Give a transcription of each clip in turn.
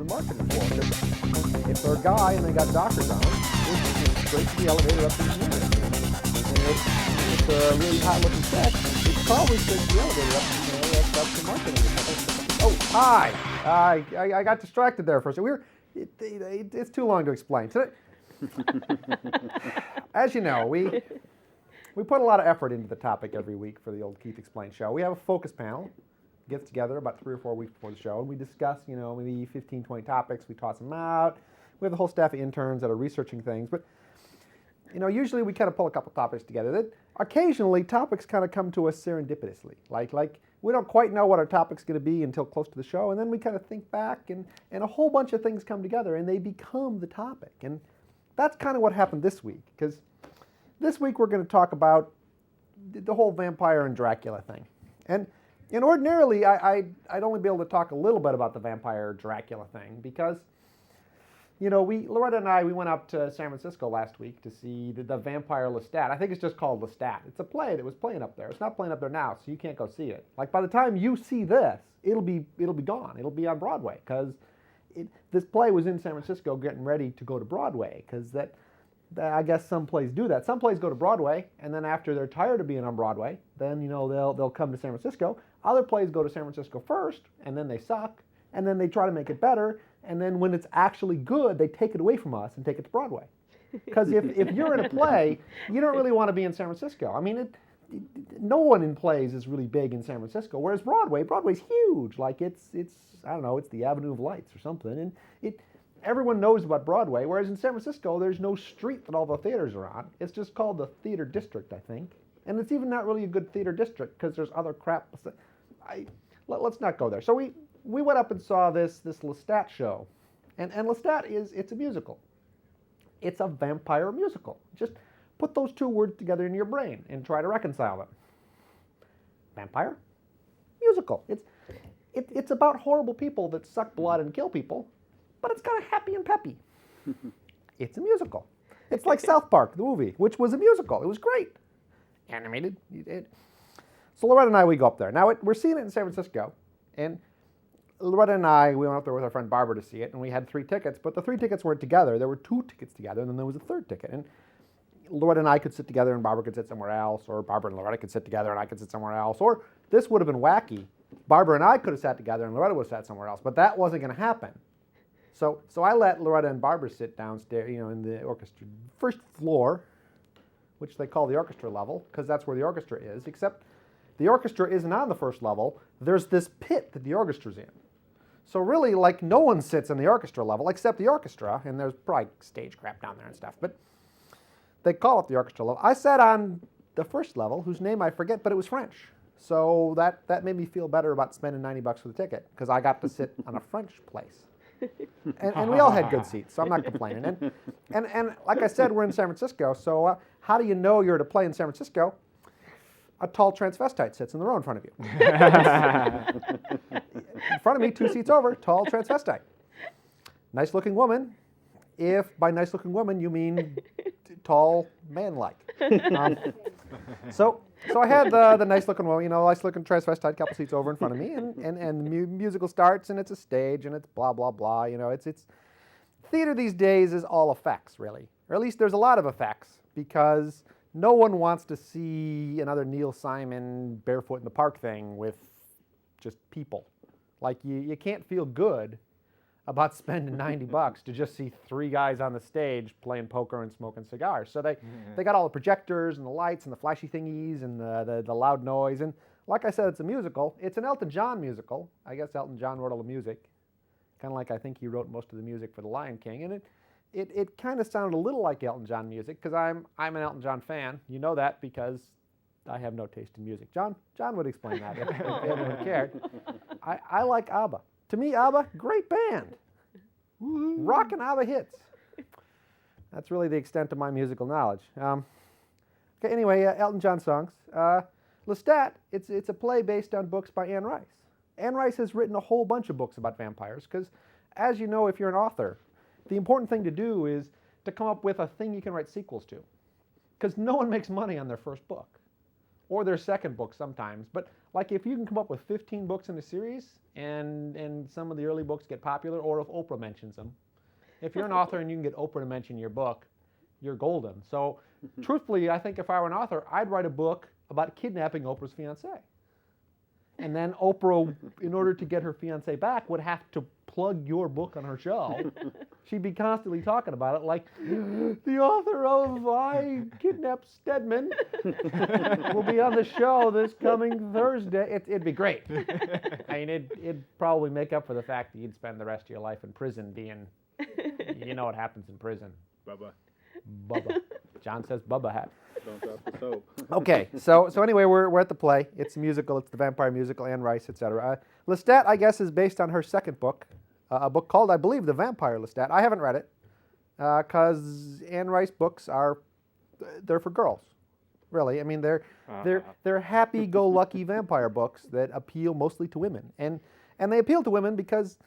marketing for. If they're a guy and they got doctor's on, it's straight to the elevator up to the unit. And if they're a really hot-looking chick, it's probably straight to the elevator up to that's the marketing. Oh, hi. I got distracted there for a second. It's too long to explain. As you know, we put a lot of effort into the topic every week for the old Keith Explains show. We have a focus panel, gets together about 3 or 4 weeks before the show, and we discuss, maybe 15, 20 topics. We toss them out. We have the whole staff of interns that are researching things, but usually we kind of pull a couple topics together. That occasionally topics kind of come to us serendipitously, like we don't quite know what our topic's going to be until close to the show, and then we kind of think back, and a whole bunch of things come together, and they become the topic. And that's kind of what happened this week, because this week we're going to talk about the whole vampire and Dracula thing. And ordinarily, I'd only be able to talk a little bit about the vampire Dracula thing, because Loretta and I went up to San Francisco last week to see the vampire Lestat. I think it's just called Lestat. It's a play that was playing up there. It's not playing up there now, so you can't go see it. Like, by the time you see this, it'll be gone. It'll be on Broadway, because this play was in San Francisco getting ready to go to Broadway, because I guess some plays do that. Some plays go to Broadway, and then after they're tired of being on Broadway, then they'll come to San Francisco. Other plays go to San Francisco first, and then they suck, and then they try to make it better, and then when it's actually good, they take it away from us and take it to Broadway. Because if you're in a play, you don't really want to be in San Francisco. I mean, no one in plays is really big in San Francisco, whereas Broadway's huge. Like, it's I don't know, it's the Avenue of Lights or something, and everyone knows about Broadway, whereas in San Francisco, there's no street that all the theaters are on. It's just called the Theater District, I think. And it's even not really a good theater district, because there's other crap. Let's not go there. So we went up and saw this Lestat show. And Lestat it's a musical. It's a vampire musical. Just put those two words together in your brain and try to reconcile them. Vampire, musical. It's about horrible people that suck blood and kill people, but it's kind of happy and peppy. It's a musical. It's like South Park, the movie, which was a musical. It was great. Animated. So Loretta and I, we go up there. Now, we're seeing it in San Francisco, and Loretta and I, we went up there with our friend Barbara to see it, and we had 3 tickets, but the 3 tickets weren't together. There were 2 tickets together, and then there was a 3rd ticket. And Loretta and I could sit together, and Barbara could sit somewhere else, or Barbara and Loretta could sit together, and I could sit somewhere else. Or this would have been wacky. Barbara and I could have sat together, and Loretta would have sat somewhere else, but that wasn't going to happen. So I let Loretta and Barbara sit downstairs, in the orchestra, first floor, which they call the orchestra level, because that's where the orchestra is, except the orchestra isn't on the first level. There's this pit that the orchestra's in. So really, like, no one sits in the orchestra level except the orchestra, and there's probably stage crap down there and stuff, but they call it the orchestra level. I sat on the first level, whose name I forget, but it was French. So that made me feel better about spending $90 for the ticket, because I got to sit on a French place. And we all had good seats, so I'm not complaining. And like I said, we're in San Francisco, so how do you know you're at a play in San Francisco? A tall transvestite sits in the row in front of you. In front of me, 2 seats over, tall transvestite. Nice-looking woman, if by nice-looking woman you mean tall, man-like. So I had the nice-looking woman, nice-looking transvestite, couple seats over in front of me, and the musical starts, and it's a stage, and it's blah, blah, blah. It's theater these days is all effects, really. Or at least there's a lot of effects, because no one wants to see another Neil Simon barefoot in the park thing with just people. Like, you can't feel good about spending $90 to just see 3 guys on the stage playing poker and smoking cigars. So they got all the projectors and the lights and the flashy thingies and the loud noise. And like I said, it's a musical. It's an Elton John musical. I guess Elton John wrote all the music, kind of like I think he wrote most of the music for The Lion King. And it kind of sounded a little like Elton John music, because I'm an Elton John fan. You know that because I have no taste in music. John would explain that if anyone cared. I like ABBA. To me, ABBA, great band. Rockin' ABBA hits. That's really the extent of my musical knowledge. Okay, anyway, Elton John songs. Lestat, it's a play based on books by Anne Rice. Anne Rice has written a whole bunch of books about vampires, because, as you know, if you're an author, the important thing to do is to come up with a thing you can write sequels to, because no one makes money on their first book. or their second book sometimes. But like if you can come up with 15 books in a series, and some of the early books get popular, or if Oprah mentions them, if you're an author and you can get Oprah to mention your book, you're golden. So truthfully, I think if I were an author, I'd write a book about kidnapping Oprah's fiance. And then Oprah, in order to get her fiance back, would have to plug your book on her show. She'd be constantly talking about it, like, the author of I Kidnapped Stedman will be on the show this coming Thursday. It'd be great. I mean, it'd probably make up for the fact that you'd spend the rest of your life in prison being, you know what happens in prison. Bubba. Bubba. John says Bubba hat. Don't drop the soap. Okay, so anyway, we're at the play. It's a musical. It's the vampire musical, Anne Rice, etc. Lestat, I guess, is based on her second book, a book called, I believe, The Vampire Lestat. I haven't read it because Anne Rice books they're for girls, really. I mean, they're happy-go-lucky vampire books that appeal mostly to women, and they appeal to women because,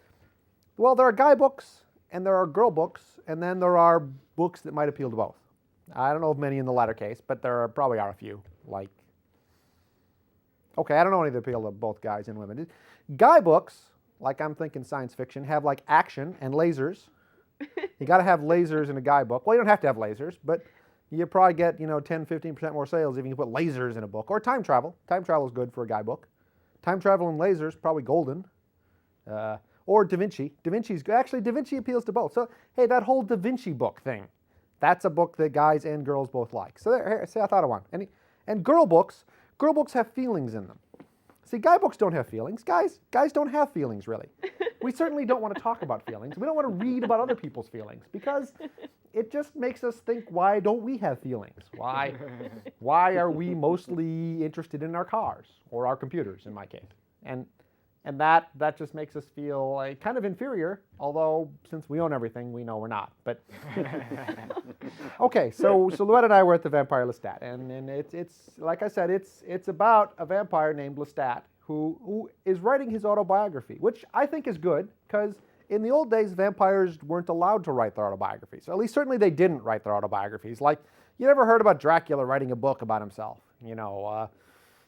well, there are guy books and there are girl books, and then there are books that might appeal to both. I don't know of many in the latter case, but there probably are a few. I don't know any that appeal to both guys and women. Guy books, like I'm thinking science fiction, have like action and lasers. You got to have lasers in a guy book. Well, you don't have to have lasers, but you probably get 10, 15% more sales if you can put lasers in a book. Or time travel. Time travel is good for a guy book. Time travel and lasers, probably golden. Or Da Vinci. Da Vinci appeals to both. So, hey, that whole Da Vinci book thing, that's a book that guys and girls both like. So there, see, I thought of one. And girl books have feelings in them. See, guy books don't have feelings. Guys don't have feelings, really. We certainly don't want to talk about feelings. We don't want to read about other people's feelings because it just makes us think, why don't we have feelings? Why are we mostly interested in our cars or our computers, in my case? And that just makes us feel kind of inferior, although since we own everything, we know we're not. But okay, so Louette and I were at the Vampire Lestat, and it's like I said, it's about a vampire named Lestat who is writing his autobiography, which I think is good because in the old days, vampires weren't allowed to write their autobiographies. Or at least certainly they didn't write their autobiographies. Like, you never heard about Dracula writing a book about himself,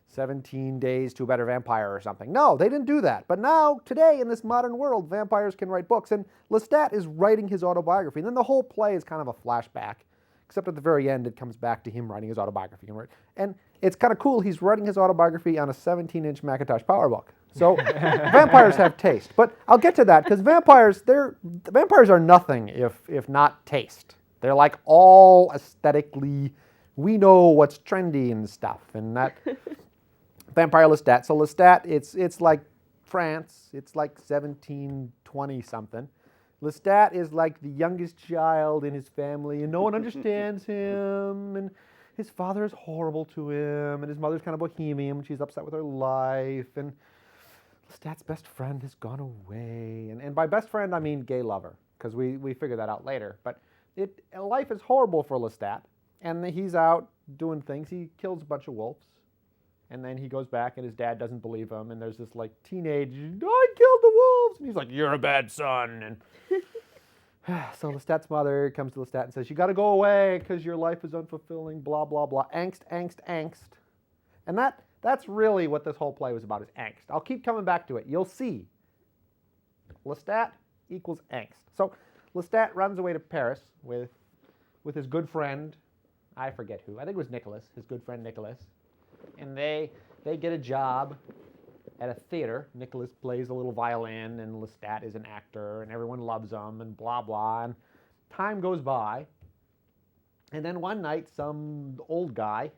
17 Days to a Better Vampire or something. No, they didn't do that. But now, today, in this modern world, vampires can write books. And Lestat is writing his autobiography. And then the whole play is kind of a flashback, except at the very end, it comes back to him writing his autobiography. And it's kind of cool. He's writing his autobiography on a 17-inch Macintosh PowerBook. So vampires have taste. But I'll get to that, because vampires are nothing if not taste. They're like all aesthetically, we know what's trendy and stuff. And that... Vampire Lestat. So Lestat, it's like France. It's like 1720 something. Lestat is like the youngest child in his family, and no one understands him. And his father is horrible to him, and his mother's kind of bohemian, and she's upset with her life. And Lestat's best friend has gone away, and by best friend I mean gay lover, because we figure that out later. But life is horrible for Lestat, and he's out doing things. He kills a bunch of wolves. And then he goes back, and his dad doesn't believe him. And there's this like teenage, I killed the wolves. And he's like, you're a bad son. And so Lestat's mother comes to Lestat and says, you got to go away because your life is unfulfilling, blah, blah, blah. Angst, angst, angst. And that's really what this whole play was about, is angst. I'll keep coming back to it. You'll see. Lestat equals angst. So Lestat runs away to Paris with his good friend, I forget who. I think it was Nicholas, his good friend Nicholas. And they get a job at a theater. Nicholas plays a little violin, and Lestat is an actor, and everyone loves him, and blah, blah. And time goes by. And then one night, some old guy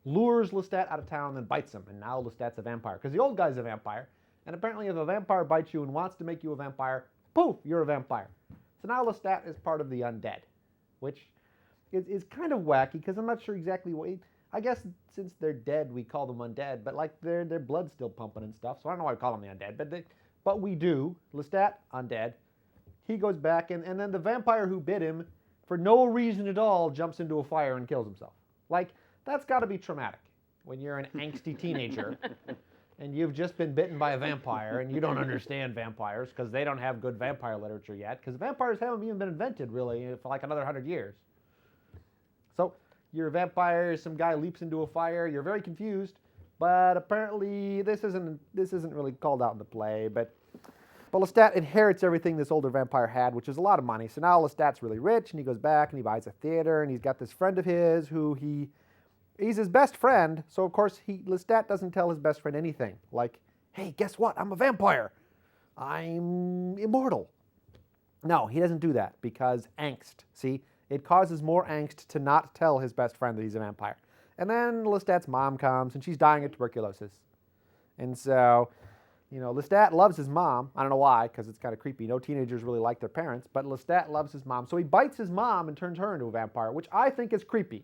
lures Lestat out of town and then bites him. And now Lestat's a vampire, because the old guy's a vampire. And apparently if a vampire bites you and wants to make you a vampire, poof, you're a vampire. So now Lestat is part of the undead, which is kind of wacky, because I'm not sure exactly what... I guess since they're dead, we call them undead, but like their blood's still pumping and stuff, so I don't know why we call them the undead, but we do. Lestat, undead. He goes back, and then the vampire who bit him, for no reason at all, jumps into a fire and kills himself. Like, that's got to be traumatic when you're an angsty teenager and you've just been bitten by a vampire and you don't understand vampires because they don't have good vampire literature yet, because vampires haven't even been invented, really, for like another 100 years. So you're a vampire, some guy leaps into a fire, you're very confused, but apparently this isn't really called out in the play, but Lestat inherits everything this older vampire had, which is a lot of money. So now Lestat's really rich, and he goes back and he buys a theater, and he's got this friend of his who he's his best friend. So of course Lestat doesn't tell his best friend anything. Like, hey, guess what? I'm a vampire. I'm immortal. No, he doesn't do that because angst. See, it causes more angst to not tell his best friend that he's a vampire. And then Lestat's mom comes, and she's dying of tuberculosis. And so, Lestat loves his mom. I don't know why, because it's kind of creepy. No teenagers really like their parents, but Lestat loves his mom. So he bites his mom and turns her into a vampire, which I think is creepy.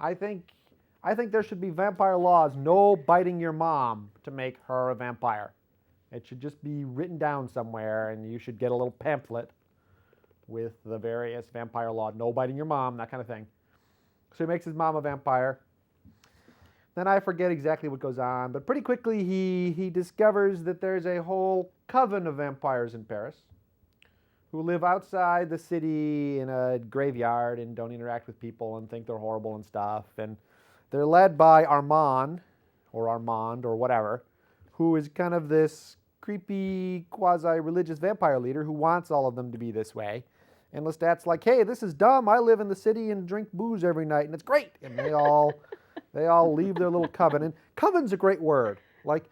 I think there should be vampire laws, no biting your mom to make her a vampire. It should just be written down somewhere, and you should get a little pamphlet with the various vampire laws, no biting your mom, that kind of thing. So he makes his mom a vampire. Then I forget exactly what goes on, but pretty quickly he discovers that there's a whole coven of vampires in Paris who live outside the city in a graveyard and don't interact with people and think they're horrible and stuff. And they're led by Armand or whatever, who is kind of this creepy quasi-religious vampire leader who wants all of them to be this way. And Lestat's like, hey, this is dumb. I live in the city and drink booze every night, and it's great. And they all leave their little coven. And coven's a great word. Like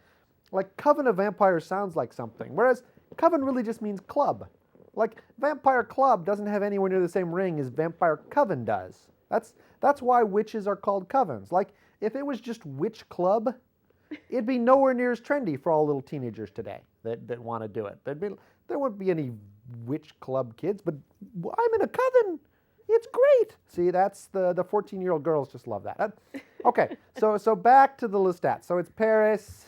coven of vampires sounds like something, whereas coven really just means club. Like vampire club doesn't have anywhere near the same ring as vampire coven does. That's why witches are called covens. Like if it was just witch club, it'd be nowhere near as trendy for all little teenagers today that want to do it. There wouldn't be any witch club kids, but I'm in a coven. It's great. See, that's the 14-year-old girls just love that. Okay, so back to the Lestat. So it's Paris.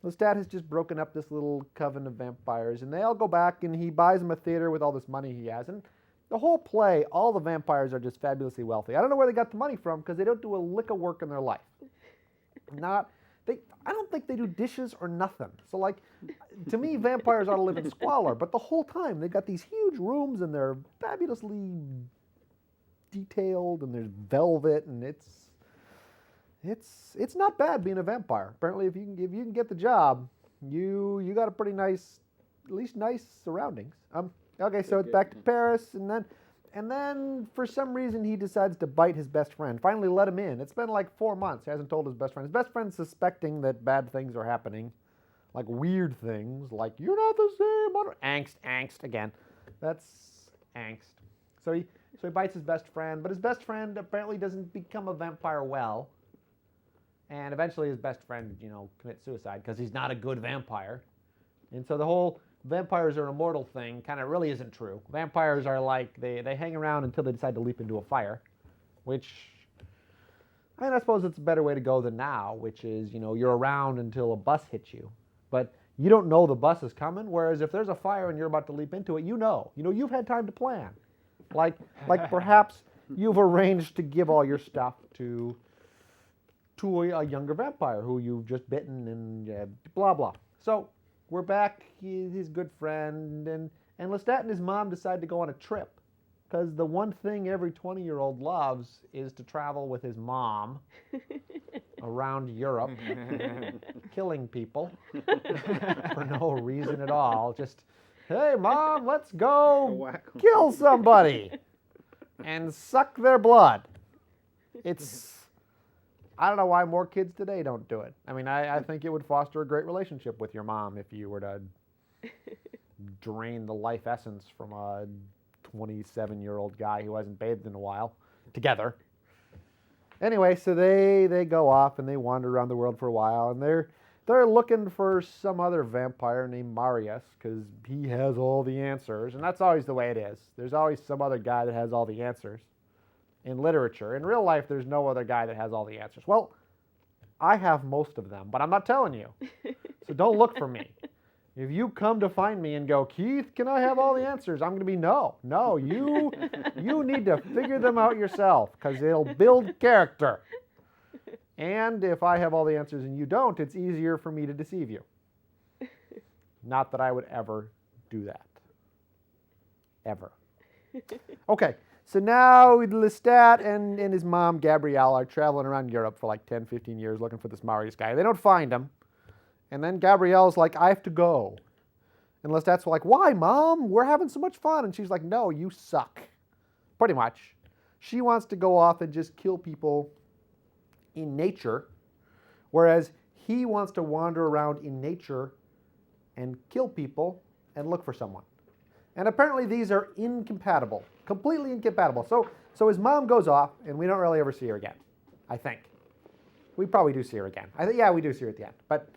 Lestat has just broken up this little coven of vampires, and they all go back, and he buys them a theater with all this money he has. And the whole play, all the vampires are just fabulously wealthy. I don't know where they got the money from because they don't do a lick of work in their life. I don't think they do dishes or nothing. So like, to me, vampires ought to live in squalor. But the whole time, they've got these huge rooms, and they're fabulously detailed, and there's velvet, and it's not bad being a vampire. Apparently, if you can get the job, you got a pretty nice, at least nice surroundings. Okay, so it's back to Paris, and then for some reason he decides to bite his best friend. Finally let him in. It's been like 4 months. He hasn't told his best friend. His best friend's suspecting that bad things are happening, like weird things, like you're not the same. Angst again. That's angst. So he bites his best friend, but his best friend apparently doesn't become a vampire well. And eventually his best friend, commits suicide because he's not a good vampire. And so the whole vampires are immortal thing kind of really isn't true. Vampires are like, they hang around until they decide to leap into a fire, which, I suppose it's a better way to go than now, which is, you're around until a bus hits you. But you don't know the bus is coming, whereas if there's a fire and you're about to leap into it, you've had time to plan. Like perhaps you've arranged to give all your stuff to a younger vampire who you've just bitten and blah, blah. So we're back, he's his good friend, and Lestat and his mom decide to go on a trip, because the one thing every 20-year-old loves is to travel with his mom around Europe, killing people for no reason at all. Just, hey, Mom, let's go kill somebody and suck their blood. I don't know why more kids today don't do it. I mean, I think it would foster a great relationship with your mom if you were to drain the life essence from a 27-year-old guy who hasn't bathed in a while together. Anyway, so they go off and they wander around the world for a while, and they're looking for some other vampire named Marius because he has all the answers, and that's always the way it is. There's always some other guy that has all the answers. In literature. In real life, there's no other guy that has all the answers. Well, I have most of them, but I'm not telling you. So don't look for me. If you come to find me and go, Keith, can I have all the answers? I'm going to be, no, you need to figure them out yourself because it'll build character. And if I have all the answers and you don't, it's easier for me to deceive you. Not that I would ever do that. Ever. Okay. So now Lestat and his mom, Gabrielle, are traveling around Europe for like 10, 15 years looking for this Marius guy. They don't find him. And then Gabrielle's like, I have to go. And Lestat's like, why, Mom? We're having so much fun. And she's like, no, you suck. Pretty much. She wants to go off and just kill people in nature, whereas he wants to wander around in nature and kill people and look for someone. And apparently these are incompatible, completely incompatible. So his mom goes off, and we don't really ever see her again, I think. We probably do see her again. Yeah, we do see her at the end. But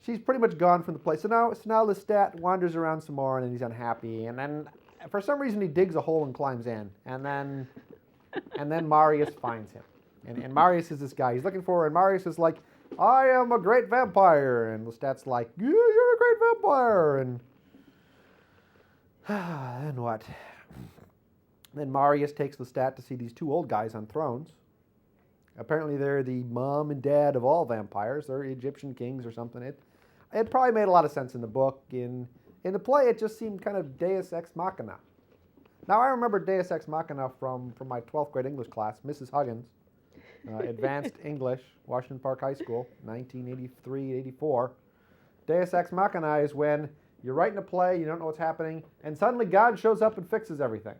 she's pretty much gone from the place. So now Lestat wanders around some more, and he's unhappy. And then for some reason he digs a hole and climbs in. And then Marius finds him. And Marius is this guy. He's looking for her, and Marius is like, I am a great vampire. And Lestat's like, yeah, you're a great vampire. And then what? Then Marius takes Lestat to see these two old guys on thrones. Apparently they're the mom and dad of all vampires. They're Egyptian kings or something. It probably made a lot of sense in the book. In the play, it just seemed kind of Deus Ex Machina. Now, I remember Deus Ex Machina from my 12th grade English class, Mrs. Huggins, Advanced English, Washington Park High School, 1983-84. Deus Ex Machina is when you're writing a play, you don't know what's happening, and suddenly God shows up and fixes everything.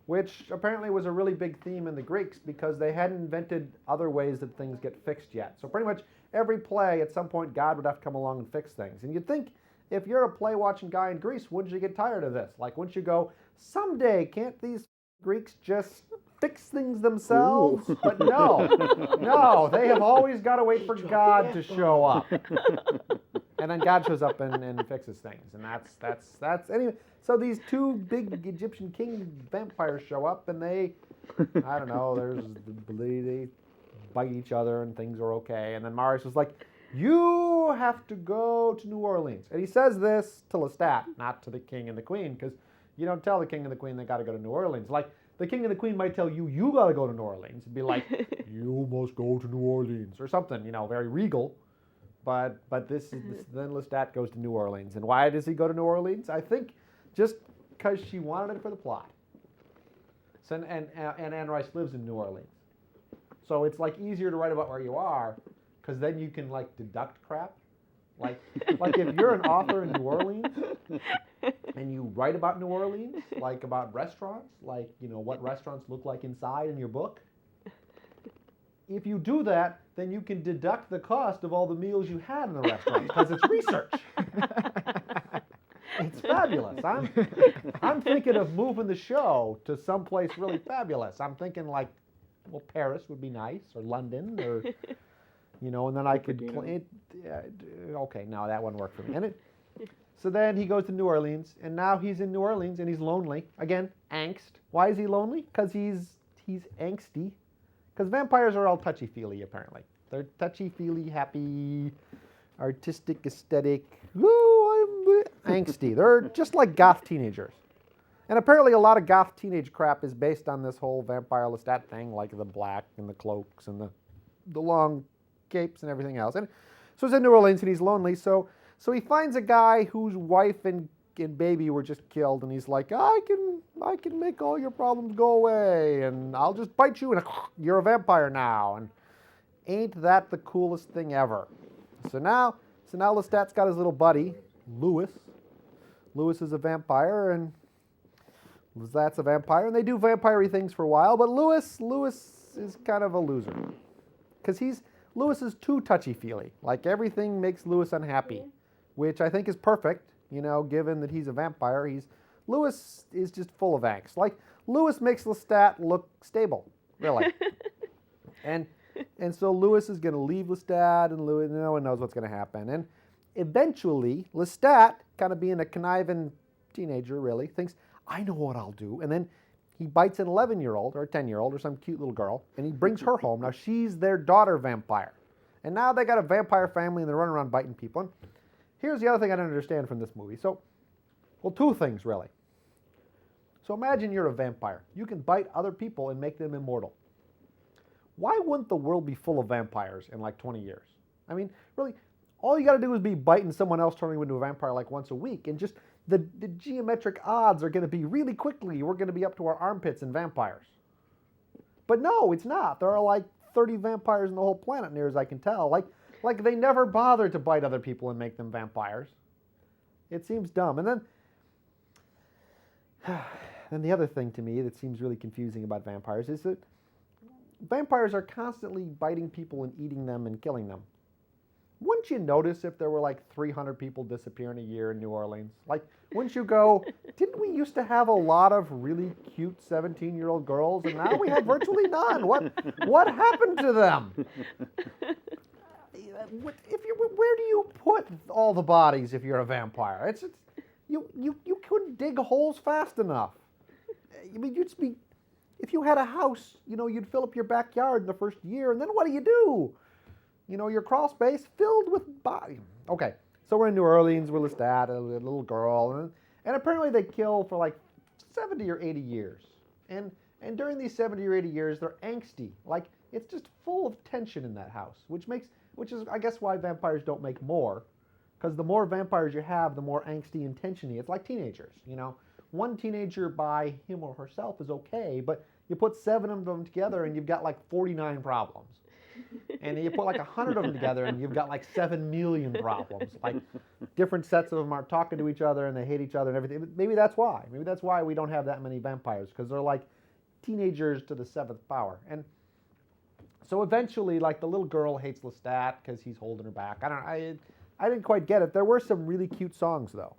Which apparently was a really big theme in the Greeks because they hadn't invented other ways that things get fixed yet. So pretty much every play, at some point, God would have to come along and fix things. And you'd think, if you're a play-watching guy in Greece, wouldn't you get tired of this? Like, wouldn't you go, someday, can't these Greeks just fix things themselves? Ooh. But no, they have always got to wait for God to show up. And then God shows up and fixes things. And that's anyway. So these two big Egyptian king vampires show up, and they bite each other, and things are okay. And then Marius was like, you have to go to New Orleans. And he says this to Lestat, not to the king and the queen, because you don't tell the king and the queen they got to go to New Orleans. Like, the king and the queen might tell you got to go to New Orleans. It'd be like, you must go to New Orleans, or something, very regal. But then Lestat goes to New Orleans. And why does he go to New Orleans? I think just because she wanted it for the plot. So, and Anne Rice lives in New Orleans. So it's like easier to write about where you are, because then you can like deduct crap. Like if you're an author in New Orleans and you write about New Orleans, like about restaurants, like what restaurants look like inside in your book. If you do that, then you can deduct the cost of all the meals you had in the restaurant because it's research. It's fabulous. I'm thinking of moving the show to someplace really fabulous. I'm thinking like, well, Paris would be nice, or London, or and then I could play it. Okay, no, that wouldn't work for me. So then he goes to New Orleans, and now he's in New Orleans, and he's lonely. Again, angst. Why is he lonely? Because he's angsty. Because vampires are all touchy-feely, apparently. They're touchy-feely, happy, artistic, aesthetic. Ooh, I'm angsty. They're just like goth teenagers. And apparently a lot of goth teenage crap is based on this whole vampire Lestat thing, like the black and the cloaks and the long capes and everything else. And so he's in New Orleans, and he's lonely. So he finds a guy whose wife and baby were just killed, and he's like, I can make all your problems go away, and I'll just bite you, and you're a vampire now. And ain't that the coolest thing ever? So now Lestat's got his little buddy, Louis. Louis is a vampire, and Lestat's a vampire, and they do vampire-y things for a while, but Louis is kind of a loser. Because Louis is too touchy-feely. Like, everything makes Louis unhappy, which I think is perfect. Given that he's a vampire, Louis is just full of angst. Like, Louis makes Lestat look stable, really. and so Louis is going to leave Lestat, and no one knows what's going to happen. And eventually, Lestat, kind of being a conniving teenager, really, thinks, I know what I'll do. And then he bites an 11-year-old or a 10-year-old or some cute little girl, and he brings her home. Now, she's their daughter vampire. And now they got a vampire family, and they're running around biting people. And here's the other thing I don't understand from this movie. Two things, really. So imagine you're a vampire. You can bite other people and make them immortal. Why wouldn't the world be full of vampires in like 20 years? I mean, really, all you got to do is be biting someone else turning into a vampire like once a week, and just the geometric odds are going to be really quickly, we're going to be up to our armpits in vampires. But no, it's not. There are like 30 vampires in the whole planet, near as I can tell. Like they never bother to bite other people and make them vampires. It seems dumb. And then the other thing to me that seems really confusing about vampires is that vampires are constantly biting people and eating them and killing them. Wouldn't you notice if there were like 300 people disappearing a year in New Orleans? Like, wouldn't you go, didn't we used to have a lot of really cute 17-year-old girls, and now we have virtually none? What happened to them? Where do you put all the bodies if you're a vampire? You couldn't dig holes fast enough. I mean, if you had a house, you'd fill up your backyard in the first year, and then what do? Your crawl space filled with bodies. Okay, so we're in New Orleans with Lestat, a little girl, and apparently they kill for like 70 or 80 years. And during these 70 or 80 years, they're angsty. Like, it's just full of tension in that house, which is, I guess, why vampires don't make more. Because the more vampires you have, the more angsty and tensiony. It's like teenagers, One teenager by him or herself is okay, but you put 7 of them together and you've got like 49 problems. And then you put like 100 of them together and you've got like 7 million problems. Like, different sets of them aren't talking to each other and they hate each other and everything. Maybe that's why. Maybe that's why we don't have that many vampires, because they're like teenagers to the 7th power. And so eventually, like, the little girl hates Lestat because he's holding her back. I didn't quite get it. There were some really cute songs, though.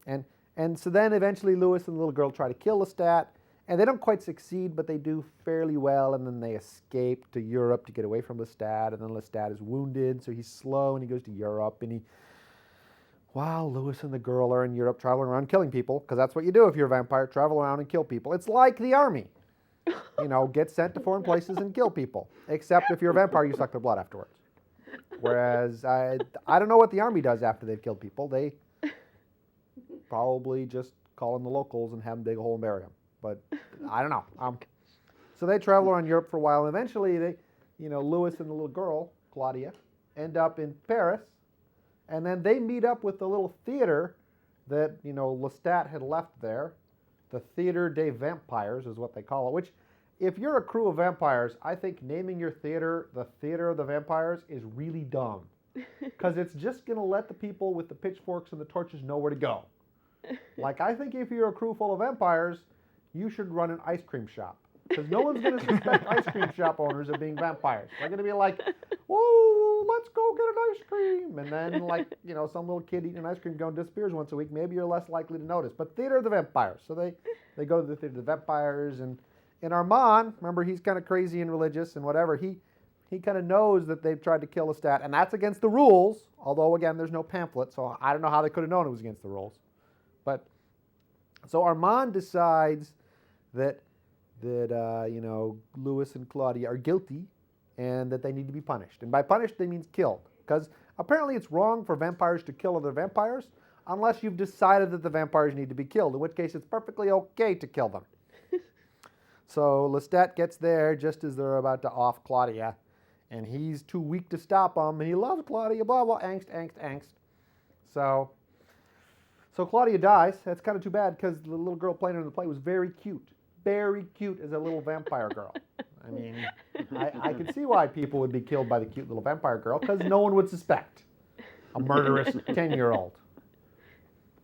And so then eventually Lewis and the little girl try to kill Lestat, and they don't quite succeed, but they do fairly well, and then they escape to Europe to get away from Lestat, and then Lestat is wounded, so he's slow, and he goes to Europe, and while Lewis and the girl are in Europe traveling around killing people, because that's what you do if you're a vampire, travel around and kill people. It's like the army. Get sent to foreign places and kill people, except if you're a vampire, you suck their blood afterwards. Whereas I don't know what the army does after they've killed people. They probably just call in the locals and have them dig a hole and bury them. But I don't know. So they travel around Europe for a while, and eventually Lewis and the little girl, Claudia, end up in Paris, and then they meet up with the little theater that, Lestat had left there. The Theater des Vampires is what they call it, which, if you're a crew of vampires, I think naming your theater the Theater of the Vampires is really dumb. Because it's just going to let the people with the pitchforks and the torches know where to go. Like, I think if you're a crew full of vampires, you should run an ice cream shop. Because no one's going to suspect ice cream shop owners of being vampires. They're going to be like, whoa, let's go get an ice cream. And then, like, some little kid eating an ice cream cone disappears once a week. Maybe you're less likely to notice. But Theater of the Vampires. So they go to the Theater of the Vampires. And Armand, remember, he's kind of crazy and religious and whatever. He kind of knows that they've tried to kill Lestat. And that's against the rules. Although, again, there's no pamphlet. So I don't know how they could have known it was against the rules. But so Armand decides that Lewis and Claudia are guilty and that they need to be punished. And by punished, they means killed. Because apparently it's wrong for vampires to kill other vampires unless you've decided that the vampires need to be killed, in which case it's perfectly okay to kill them. So Lestat gets there just as they're about to off Claudia, and he's too weak to stop them, and he loves Claudia, blah, blah, angst. So Claudia dies. That's kind of too bad, because the little girl playing in the play was very cute. Very cute as a little vampire girl. I mean, I could see why people would be killed by the cute little vampire girl, because no one would suspect a murderous 10-year-old.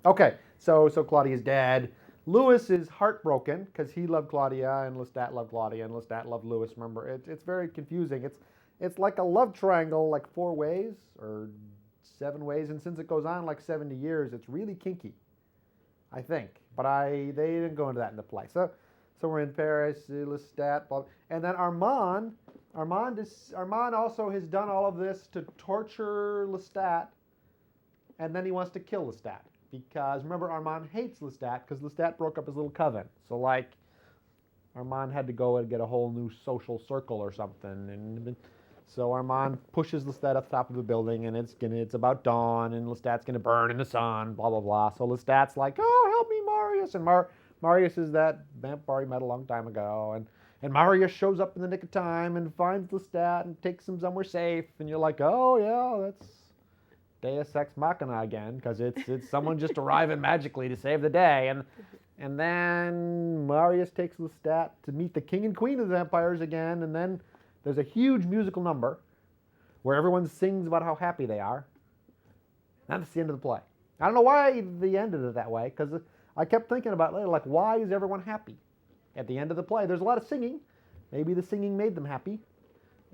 Okay, so Claudia's dead. Lewis is heartbroken because he loved Claudia, and Lestat loved Claudia, and Lestat loved Lewis. Remember, it's very confusing. It's like a love triangle, like 4 ways or 7 ways, and since it goes on like 70 years, it's really kinky, I think. But they didn't go into that in the play. So we're in Paris, Lestat, blah, and then Armand also has done all of this to torture Lestat, and then he wants to kill Lestat. Because, remember, Armand hates Lestat because Lestat broke up his little coven. So, like, Armand had to go and get a whole new social circle or something. And so Armand pushes Lestat up the top of a building, and it's about dawn, and Lestat's going to burn in the sun, blah, blah, blah. So Lestat's like, oh, help me, Marius. And Marius is that vampire he met a long time ago. And Marius shows up in the nick of time and finds Lestat and takes him somewhere safe. And you're like, oh, yeah, Deus Ex Machina again, because it's someone just arriving magically to save the day, and then Marius takes Lestat to meet the king and queen of the vampires again, and then there's a huge musical number where everyone sings about how happy they are. And that's the end of the play. I don't know why they ended it that way, because I kept thinking about it, like, why is everyone happy at the end of the play? There's a lot of singing. Maybe the singing made them happy,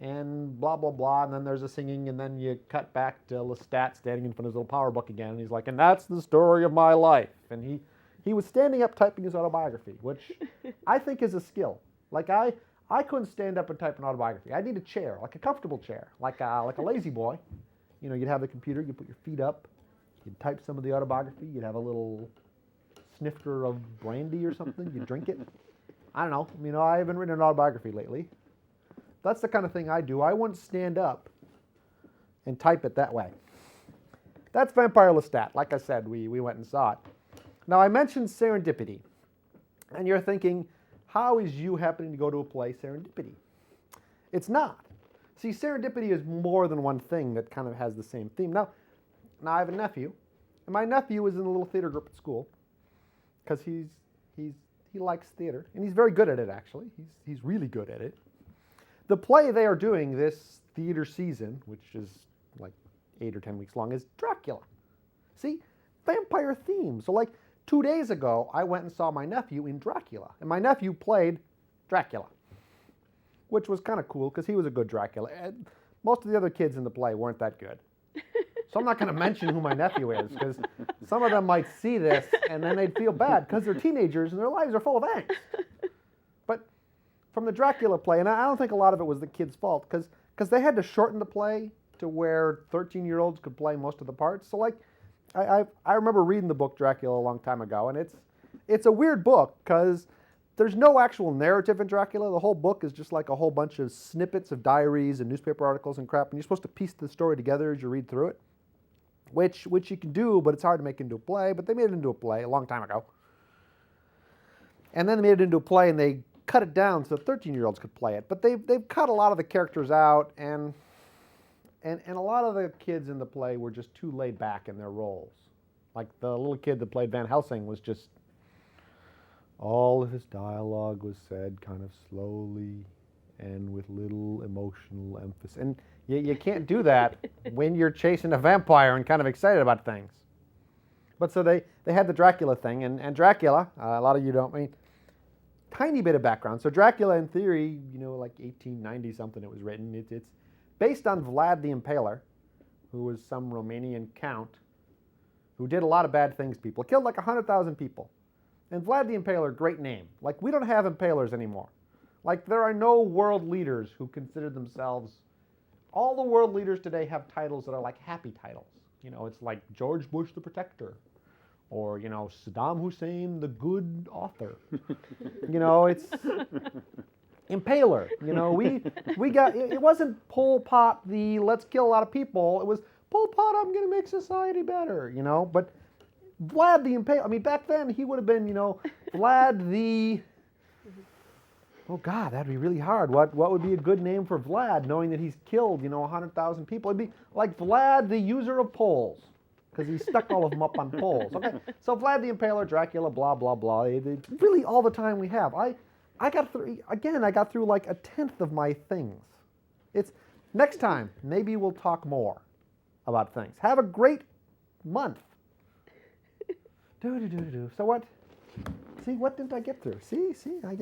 and blah, blah, blah, and then there's a singing, and then you cut back to Lestat standing in front of his little power book again, and he's like, and that's the story of my life. And he was standing up typing his autobiography, which I think is a skill. Like, I couldn't stand up and type an autobiography. I need a chair, like a comfortable chair, like a lazy boy. You know, you'd have the computer, you put your feet up, you'd type some of the autobiography, you'd have a little snifter of brandy or something, you'd drink it. I don't know. You know, I haven't written an autobiography lately. That's the kind of thing I do. I wouldn't stand up and type it that way. That's Vampire Lestat. Like I said, we went and saw it. Now, I mentioned serendipity, and you're thinking, how is you happening to go to a play serendipity? It's not. See, serendipity is more than one thing that kind of has the same theme. Now I have a nephew, and my nephew is in a little theater group at school because he likes theater, and he's very good at it, actually. He's really good at it. The play they are doing this theater season, which is like 8 or 10 weeks long, is Dracula. See, vampire theme. So like 2 days ago, I went and saw my nephew in Dracula, and my nephew played Dracula, which was kind of cool because he was a good Dracula. And most of the other kids in the play weren't that good. So I'm not going to mention who my nephew is, because some of them might see this and then they'd feel bad because they're teenagers and their lives are full of angst. But from the Dracula play, and I don't think a lot of it was the kids' fault, because they had to shorten the play to where 13-year-olds could play most of the parts. So like, I remember reading the book Dracula a long time ago, and it's a weird book because there's no actual narrative in Dracula. The whole book is just like a whole bunch of snippets of diaries and newspaper articles and crap, and you're supposed to piece the story together as you read through it, which you can do, but it's hard to make into a play. But they made it into a play a long time ago. And then they made it into a play, and they cut it down so 13-year-olds could play it. But they've cut a lot of the characters out, and a lot of the kids in the play were just too laid back in their roles. Like the little kid that played Van Helsing was just, all of his dialogue was said kind of slowly and with little emotional emphasis. And you can't do that when you're chasing a vampire and kind of excited about things. But so they had the Dracula thing, and Dracula, a lot of you don't, tiny bit of background. So Dracula, in theory, like 1890 something it was written. It's based on Vlad the Impaler, who was some Romanian count who did a lot of bad things to people. Killed like 100,000 people. And Vlad the Impaler, great name. Like, we don't have impalers anymore. Like, there are no world leaders who consider themselves... All the world leaders today have titles that are like happy titles. It's like George Bush the Protector. Or, Saddam Hussein the Good Author. It's... Impaler. We got... It wasn't Pol Pot the let's kill a lot of people. It was Pol Pot, I'm going to make society better, But Vlad the Impaler, back then he would have been, Vlad the... Oh, God, that'd be really hard. What would be a good name for Vlad, knowing that he's killed, 100,000 people? It'd be like Vlad the user of poles, because he stuck all of them up on poles. Okay, so Vlad the Impaler, Dracula, blah, blah, blah. Really all the time we have. I got through like a tenth of my things. Next time, maybe we'll talk more about things. Have a great month. So what? See, what didn't I get through? See, I